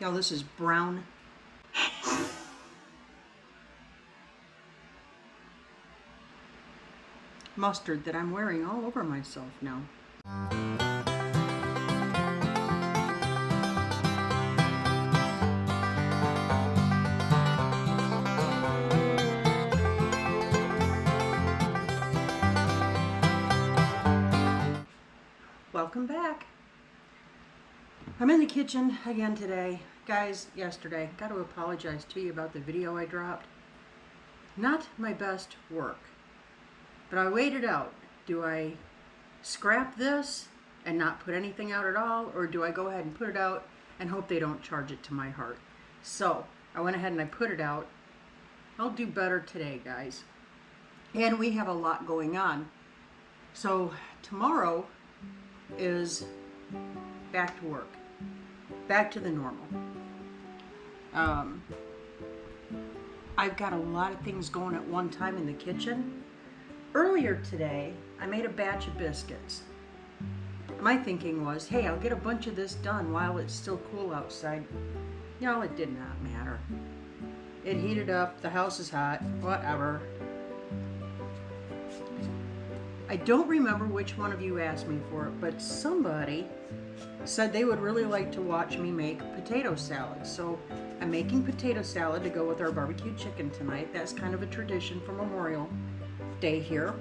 Now this is brown mustard that I'm wearing all over myself now. Welcome back. I'm in the kitchen again today. Guys, yesterday, got to apologize to you about the video I dropped. Not my best work, but I weighed it out. Do I scrap this and not put anything out at all, or do I go ahead and put it out and hope they don't charge it to my heart? So I went ahead and I put it out. I'll do better today, guys. And we have a lot going on. So tomorrow is back to work, back to the normal. I've got a lot of things going at one time in the kitchen. Earlier today, I made a batch of biscuits. My thinking was, hey, I'll get a bunch of this done while it's still cool outside. No, it did not matter. It heated up, the house is hot, whatever. I don't remember which one of you asked me for it, but somebody said they would really like to watch me make potato salad. So I'm making potato salad to go with our barbecue chicken tonight. That's kind of a tradition for Memorial Day here.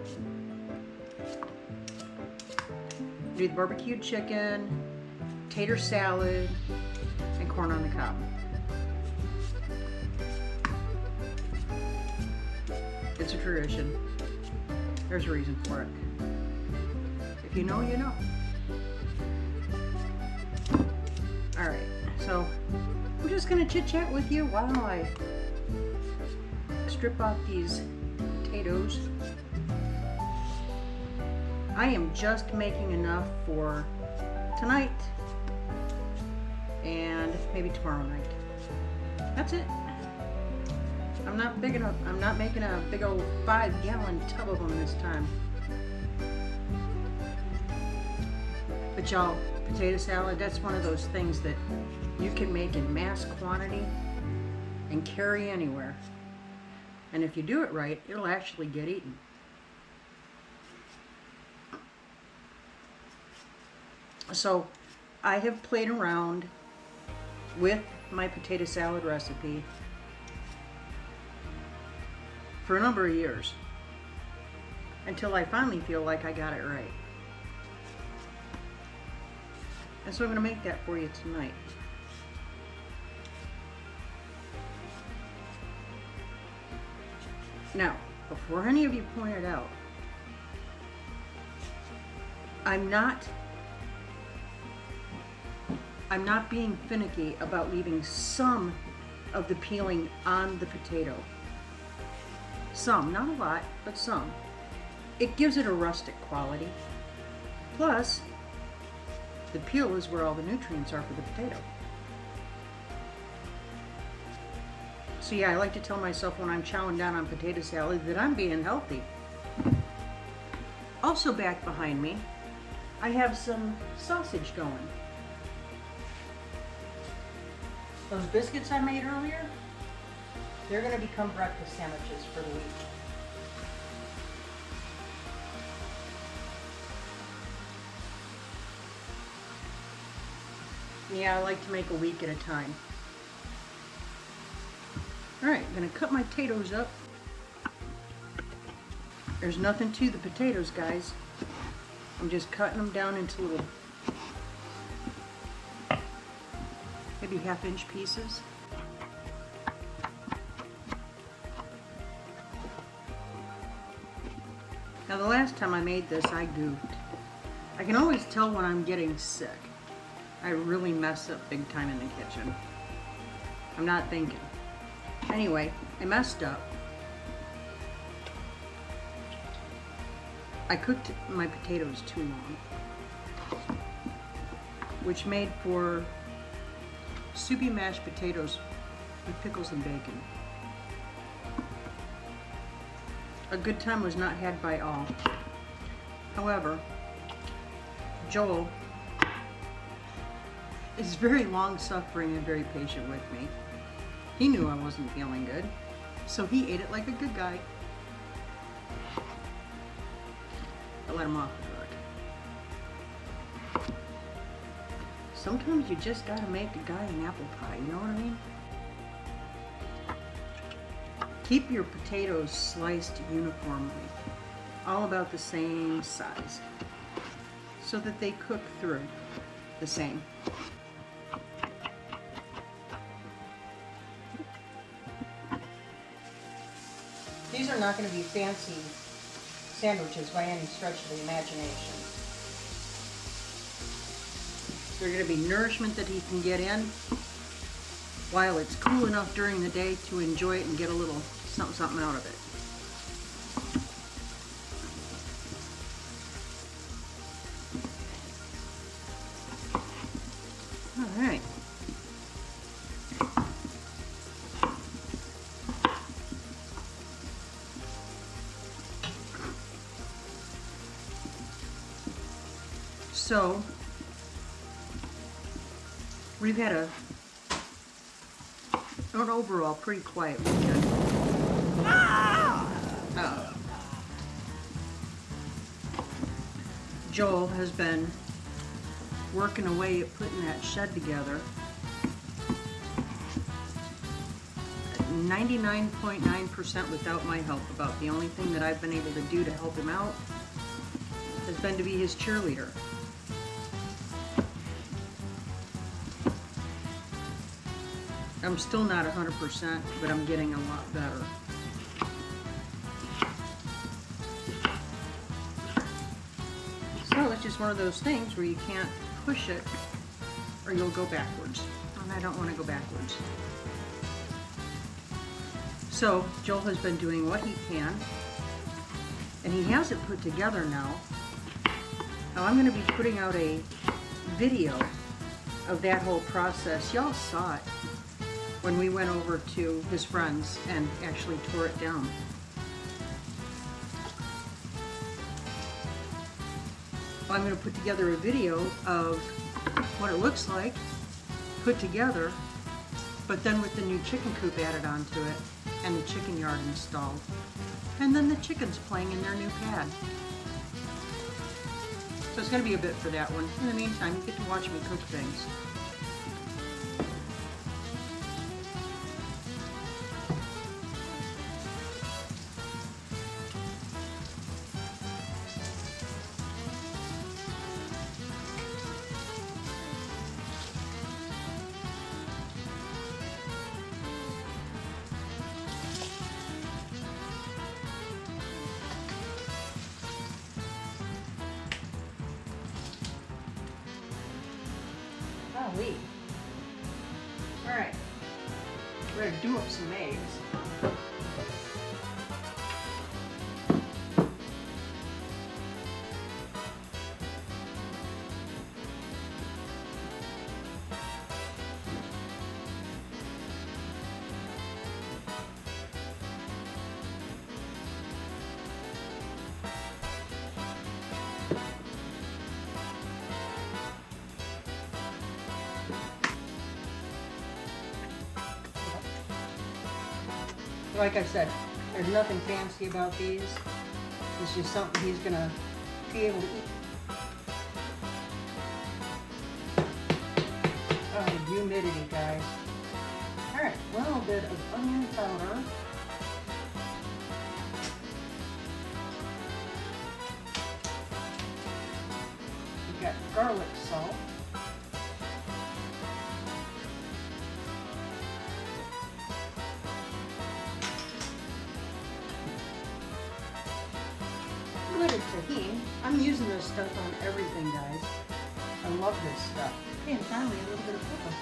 Do the barbecue chicken, tater salad, and corn on the cob. It's a tradition. There's a reason for it. If you know, you know. Alright, so I'm just going to chit-chat with you while I strip off these potatoes. I am just making enough for tonight and maybe tomorrow night. That's it. I'm not making a big old 5-gallon tub of them this time. But y'all, potato salad, that's one of those things that you can make in mass quantity and carry anywhere. And if you do it right, it'll actually get eaten. So I have played around with my potato salad recipe for a number of years until I finally feel like I got it right. And so I'm going to make that for you tonight. Now, before any of you point it out, I'm not being finicky about leaving some of the peeling on the potato. Some, not a lot, but some. It gives it a rustic quality. Plus, the peel is where all the nutrients are for the potato. So yeah, I like to tell myself when I'm chowing down on potato salad that I'm being healthy. Also back behind me, I have some sausage going. Those biscuits I made earlier, they're going to become breakfast sandwiches for the week. Yeah, I like to make a week at a time. Alright, I'm going to cut my potatoes up. There's nothing to the potatoes, guys. I'm just cutting them down into little, maybe half-inch pieces. Now the last time I made this, I goofed. I can always tell when I'm getting sick. I really mess up big time in the kitchen. I'm not thinking. Anyway, I messed up. I cooked my potatoes too long, which made for soupy mashed potatoes with pickles and bacon. A good time was not had by all. However, Joel is very long-suffering and very patient with me. He knew I wasn't feeling good, so he ate it like a good guy. I let him off the hook. Sometimes you just gotta make the guy an apple pie, you know what I mean? Keep your potatoes sliced uniformly, all about the same size, so that they cook through the same. These are not going to be fancy sandwiches by any stretch of the imagination. They're going to be nourishment that he can get in while it's cool enough during the day to enjoy it and get a little something out of it. All right. So, we've had an overall pretty quiet weekend. Joel has been working away at putting that shed together. 99.9% without my help. About the only thing that I've been able to do to help him out has been to be his cheerleader. I'm still not 100%, but I'm getting a lot better. So it's just one of those things where you can't push it or you'll go backwards. And I don't want to go backwards. So Joel has been doing what he can, and he has it put together now. Now I'm going to be putting out a video of that whole process. Y'all saw it when we went over to his friends and actually tore it down. Well, I'm going to put together a video of what it looks like put together, but then with the new chicken coop added onto it and the chicken yard installed, and then the chickens playing in their new pad. So it's going to be a bit for that one. In the meantime, you get to watch me cook things. Golly. All right, we're gonna do up some eggs. Like I said, there's nothing fancy about these. It's just something he's gonna be able to eat. Oh, the humidity, guys. All right, a little bit of onion powder. We've got garlic salt. Tahini. I'm using this stuff on everything, guys. I love this stuff. And finally, a little bit of pepper.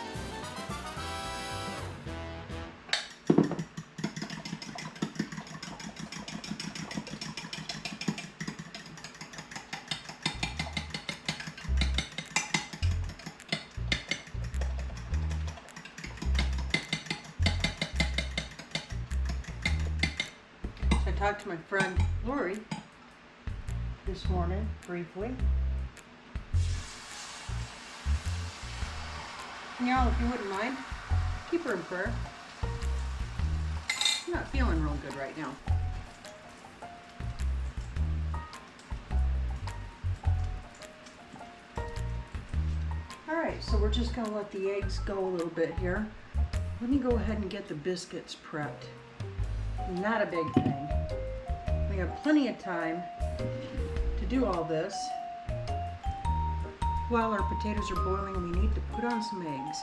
So I talked to my friend Lori this morning, briefly. And y'all, if you wouldn't mind, keep her in prayer. I'm not feeling real good right now. Alright, so we're just going to let the eggs go a little bit here. Let me go ahead and get the biscuits prepped. Not a big thing. We have plenty of time to do all this. While our potatoes are boiling, we need to put on some eggs.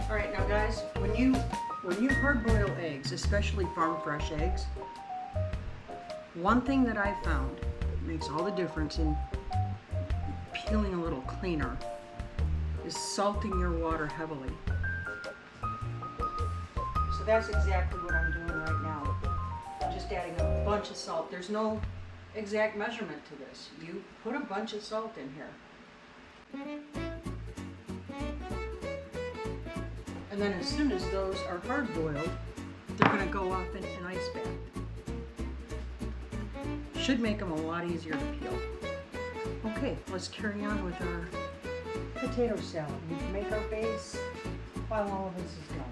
Alright, now guys, when you hard boil eggs, especially farm fresh eggs, one thing that I found that makes all the difference in peeling a little cleaner is salting your water heavily. So that's exactly what I'm doing right now. I'm just adding a bunch of salt. There's no exact measurement to this. You put a bunch of salt in here. And then as soon as those are hard boiled, they're going to go off in an ice bath. Should make them a lot easier to peel. Okay, let's carry on with our potato salad. We can make our base while all of this is going.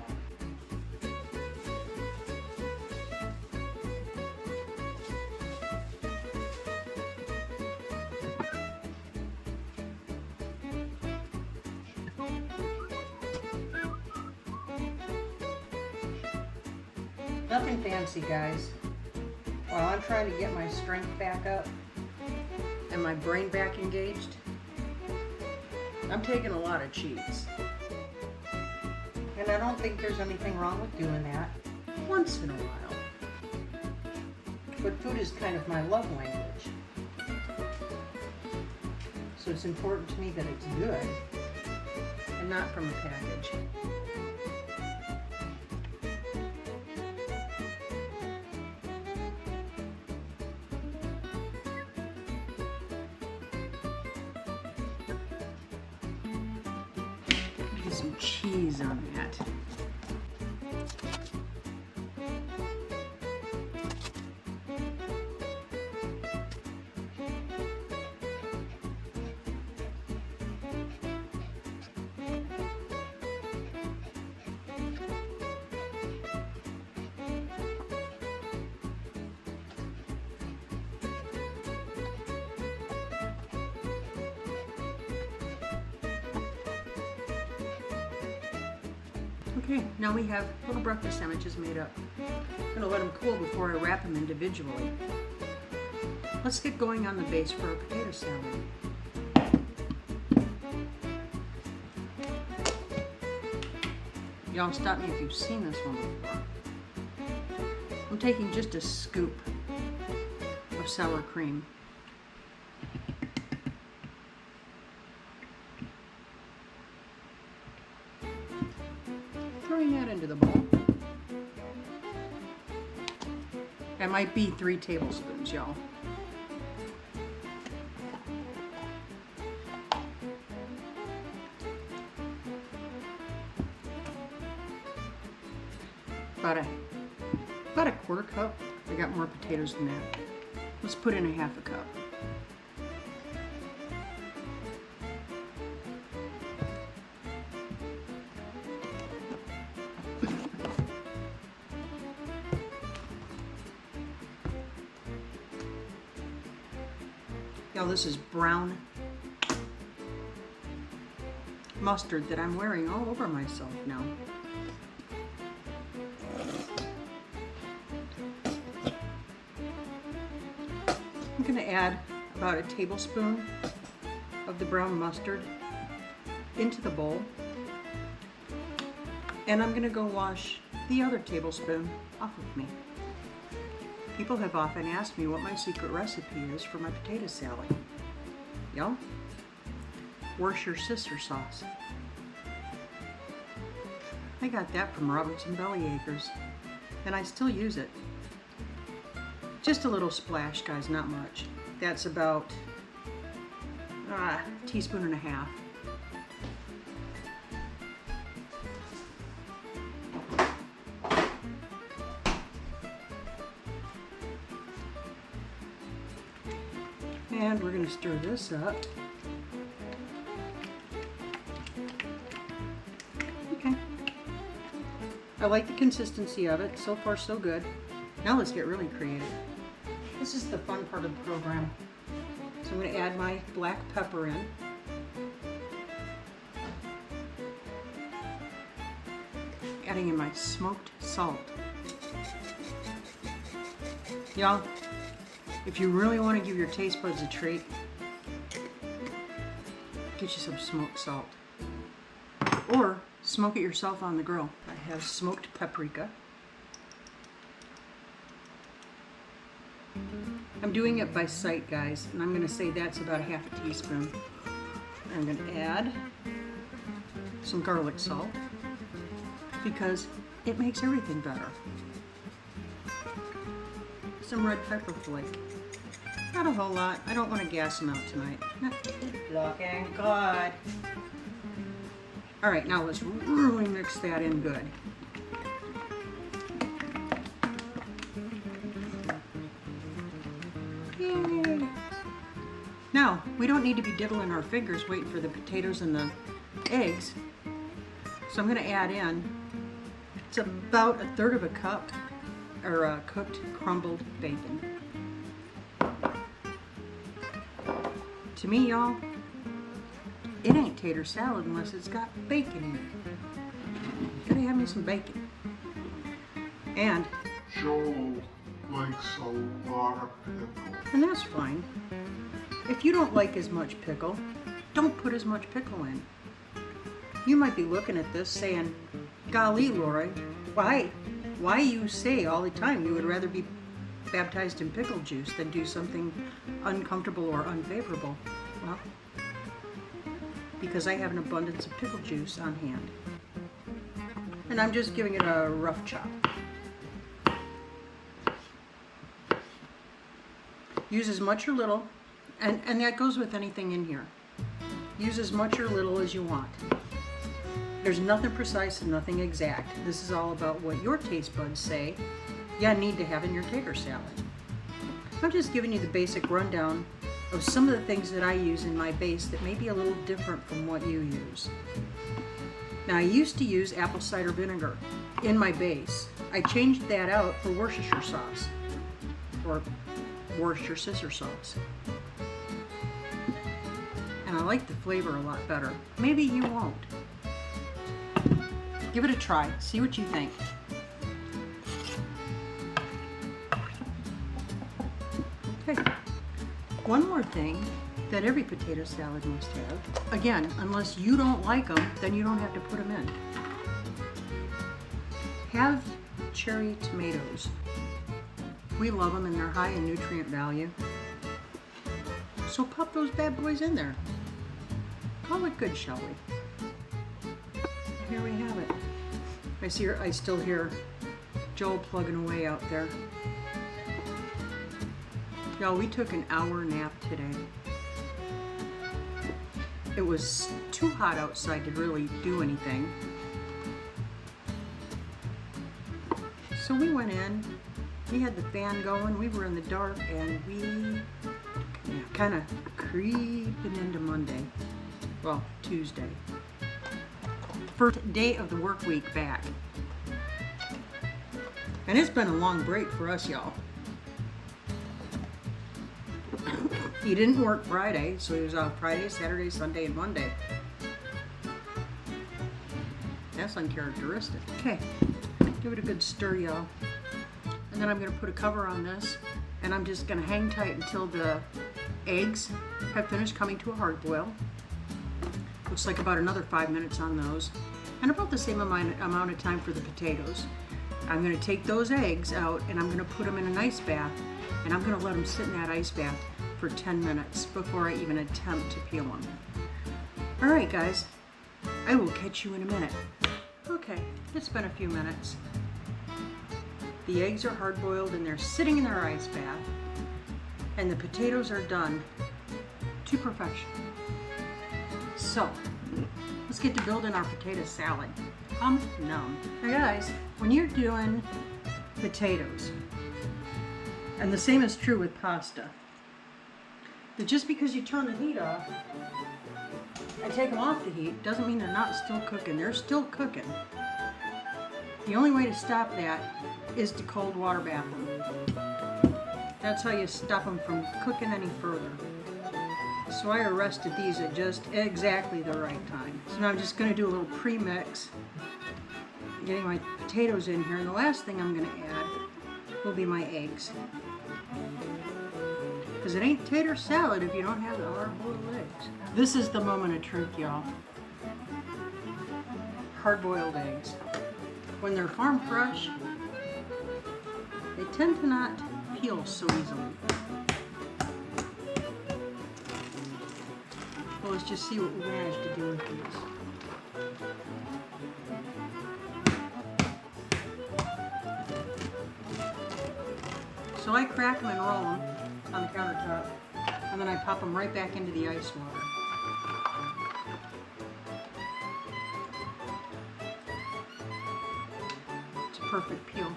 Nothing fancy, guys. While I'm trying to get my strength back up and my brain back engaged, I'm taking a lot of cheats. And I don't think there's anything wrong with doing that once in a while. But food is kind of my love language. So it's important to me that it's good and not from a package. Some cheese on that. Okay, now we have little breakfast sandwiches made up. I'm going to let them cool before I wrap them individually. Let's get going on the base for our potato salad. Y'all stop me if you've seen this one before. I'm taking just a scoop of sour cream. Throwing that into the bowl. That might be 3 tablespoons, y'all. About a quarter cup. I got more potatoes than that. Let's put in a half a cup. Y'all, this is brown mustard that I'm wearing all over myself now. I'm going to add about a tablespoon of the brown mustard into the bowl, and I'm going to go wash the other tablespoon off of me. People have often asked me what my secret recipe is for my potato salad. Y'all, Worcestershire sauce. I got that from Robertson Belly Acres, and I still use it. Just a little splash, guys, not much. That's about a teaspoon and a half. And we're going to stir this up. Okay. I like the consistency of it. So far, so good. Now let's get really creative. This is the fun part of the program. So I'm going to add my black pepper in. Adding in my smoked salt. Y'all, if you really want to give your taste buds a treat, get you some smoked salt. Or smoke it yourself on the grill. I have smoked paprika. I'm doing it by sight, guys, and I'm going to say that's about a half a teaspoon. I'm going to add some garlic salt because it makes everything better. Some red pepper flake. Not a whole lot. I don't want to gas them out tonight. Looking good. All right, now let's really mix that in good. Yay. Now, we don't need to be diddling our fingers waiting for the potatoes and the eggs. So I'm going to add in, it's about 1/3 of a cup or cooked crumbled bacon. To me, y'all, it ain't tater salad unless it's got bacon in it. Gotta have me some bacon. And Joel likes a lot of pickle. And that's fine. If you don't like as much pickle, don't put as much pickle in. You might be looking at this saying, golly, Lori, why you say all the time you would rather be baptized in pickle juice than do something uncomfortable or unfavorable? Well, because I have an abundance of pickle juice on hand. And I'm just giving it a rough chop. Use as much or little, and that goes with anything in here. Use as much or little as you want. There's nothing precise and nothing exact. This is all about what your taste buds say you need to have in your tater salad. I'm just giving you the basic rundown of some of the things that I use in my base that may be a little different from what you use. Now, I used to use apple cider vinegar in my base. I changed that out for Worcestershire sauce, or Worcestershire sauce. And I like the flavor a lot better. Maybe you won't. Give it a try. See what you think. Okay. One more thing that every potato salad must have. Again, unless you don't like them, then you don't have to put them in. Have cherry tomatoes. We love them and they're high in nutrient value. So pop those bad boys in there. Call it good, shall we? Here we have it. I still hear Joel plugging away out there. Y'all, we took an hour nap today. It was too hot outside to really do anything. So we went in, we had the fan going, we were in the dark, and we kind of creeping into Monday. Well, Tuesday. First day of the work week back. And it's been a long break for us, y'all. He didn't work Friday, so he was off Friday, Saturday, Sunday, and Monday. That's uncharacteristic. Okay, give it a good stir, y'all. And then I'm gonna put a cover on this, and I'm just gonna hang tight until the eggs have finished coming to a hard boil. Looks like about another 5 minutes on those, and about the same amount of time for the potatoes. I'm gonna take those eggs out, and I'm gonna put them in an ice bath, and I'm gonna let them sit in that ice bath for 10 minutes before I even attempt to peel them. All right, guys, I will catch you in a minute. Okay, it's been a few minutes. The eggs are hard boiled and they're sitting in their ice bath. And the potatoes are done to perfection. So, let's get to building our potato salad. Num. Now guys, when you're doing potatoes, and the same is true with pasta, that just because you turn the heat off and take them off the heat doesn't mean they're not still cooking. They're still cooking. The only way to stop that is to cold water bath them. That's how you stop them from cooking any further. So I arrested these at just exactly the right time. So now I'm just going to do a little pre-mix, getting my potatoes in here, and the last thing I'm going to add will be my eggs. Because it ain't tater salad if you don't have the hard-boiled eggs. This is the moment of truth, y'all. Hard-boiled eggs. When they're farm fresh, they tend to not peel so easily. Well, let's just see what we managed to do with these. So I crack them and roll them on the countertop, and then I pop them right back into the ice water. It's a perfect peel.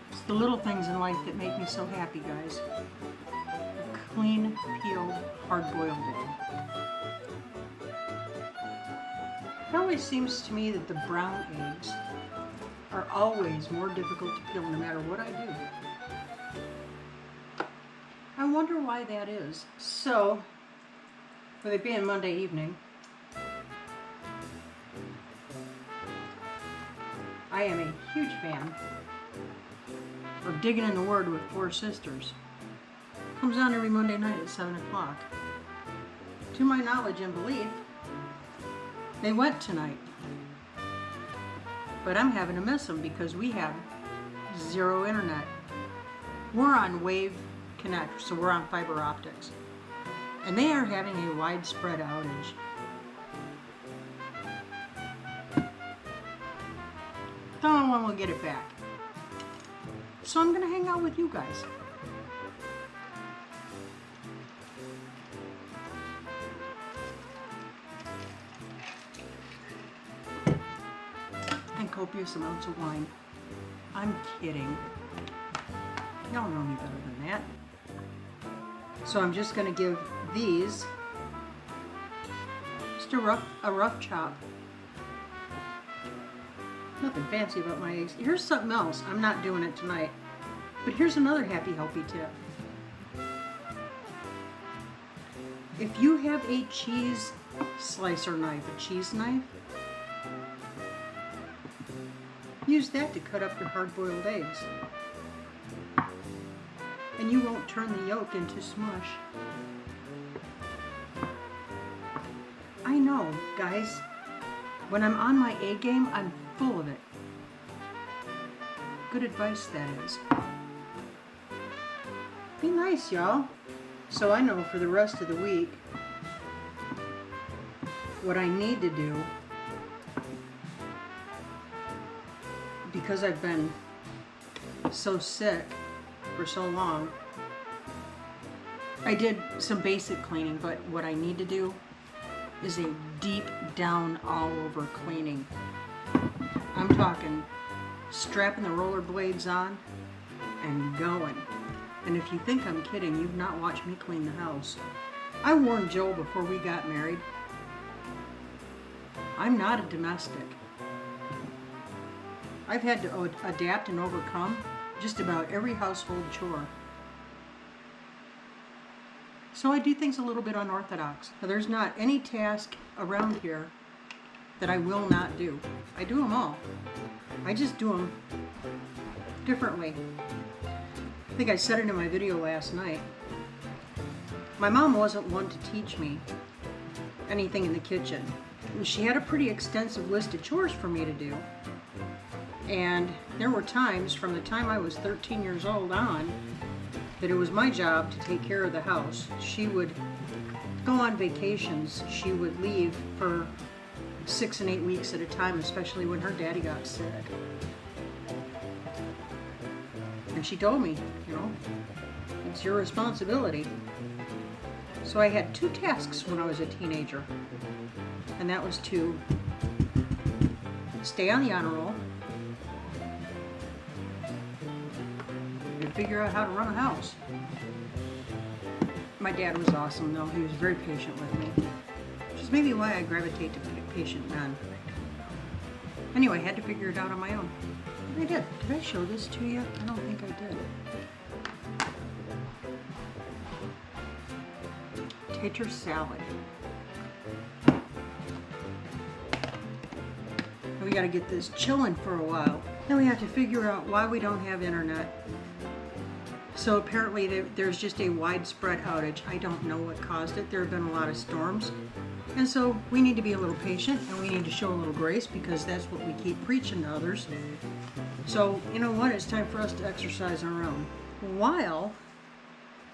It's the little things in life that make me so happy, guys. A clean, peeled, hard-boiled egg. It always seems to me that the brown eggs are always more difficult to peel no matter what I do. I wonder why that is. So, with it being Monday evening, I am a huge fan of Digging in the Word with Four Sisters. Comes on every Monday night at 7 o'clock. To my knowledge and belief, they went tonight. But I'm having to miss them because we have zero internet. We're on Wave Connect, so we're on fiber optics. And they are having a widespread outage. Don't know when we'll get it back. So I'm gonna hang out with you guys. And copious amounts of wine. I'm kidding. Y'all know me better than that. So I'm just gonna give these just a rough chop. Nothing fancy about my eggs. Here's something else. I'm not doing it tonight. But here's another happy, healthy tip. If you have a cheese slicer knife, a cheese knife, use that to cut up your hard-boiled eggs. And you won't turn the yolk into smush. I know, guys. When I'm on my A game, I'm full of it. Good advice, that is. Be nice, y'all. So I know for the rest of the week what I need to do, because I've been so sick for so long. I did some basic cleaning, but what I need to do is a deep down all over cleaning. I'm talking strapping the rollerblades on and going. And if you think I'm kidding, you've not watched me clean the house. I warned Joel before we got married. I'm not a domestic. I've had to adapt and overcome just about every household chore. So I do things a little bit unorthodox. Now, there's not any task around here that I will not do. I do them all. I just do them differently. I think I said it in my video last night. My mom wasn't one to teach me anything in the kitchen. She had a pretty extensive list of chores for me to do. And there were times from the time I was 13 years old on that it was my job to take care of the house. She would go on vacations. She would leave for 6 and 8 weeks at a time, especially when her daddy got sick. And she told me, you know, it's your responsibility. So I had 2 tasks when I was a teenager, and that was to stay on the honor roll and figure out how to run a house. My dad was awesome though. He was very patient with me, which is maybe why I gravitate to patient men. Anyway, I had to figure it out on my own. I did. Did I show this to you? I don't think I did. Tater salad. We gotta get this chilling for a while. Then we have to figure out why we don't have internet. So apparently there's just a widespread outage. I don't know what caused it. There have been a lot of storms. And so we need to be a little patient and we need to show a little grace because that's what we keep preaching to others. So, you know what? It's time for us to exercise our own. While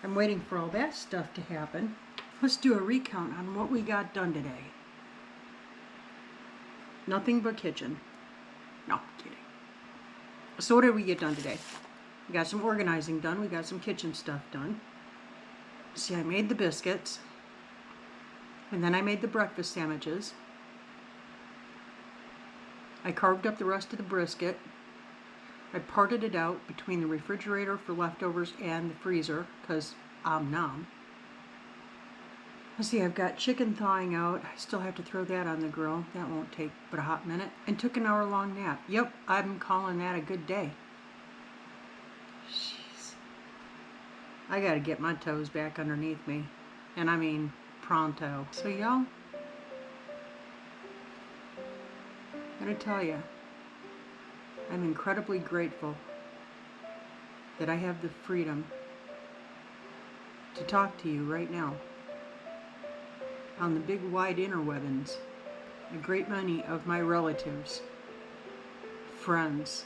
I'm waiting for all that stuff to happen, let's do a recount on what we got done today. Nothing but kitchen. No, kidding. So what did we get done today? We got some organizing done. We got some kitchen stuff done. See, I made the biscuits. And then I made the breakfast sandwiches. I carved up the rest of the brisket. I parted it out between the refrigerator for leftovers and the freezer because I'm numb. Let's see, I've got chicken thawing out. I still have to throw that on the grill. That won't take but a hot minute. And took an hour-long nap. Yep, I'm calling that a good day. Jeez. I gotta get my toes back underneath me. And I mean pronto. So y'all, I gotta tell you, I'm incredibly grateful that I have the freedom to talk to you right now on the big wide interwebs. A great many of my relatives, friends,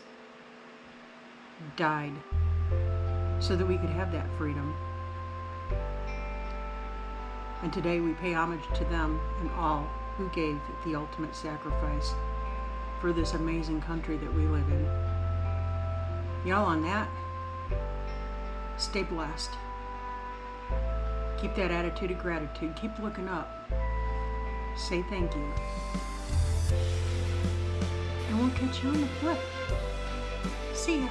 died so that we could have that freedom. And today we pay homage to them and all who gave the ultimate sacrifice for this amazing country that we live in. Y'all, on that, stay blessed. Keep that attitude of gratitude. Keep looking up. Say thank you. And we'll catch you on the flip. See ya.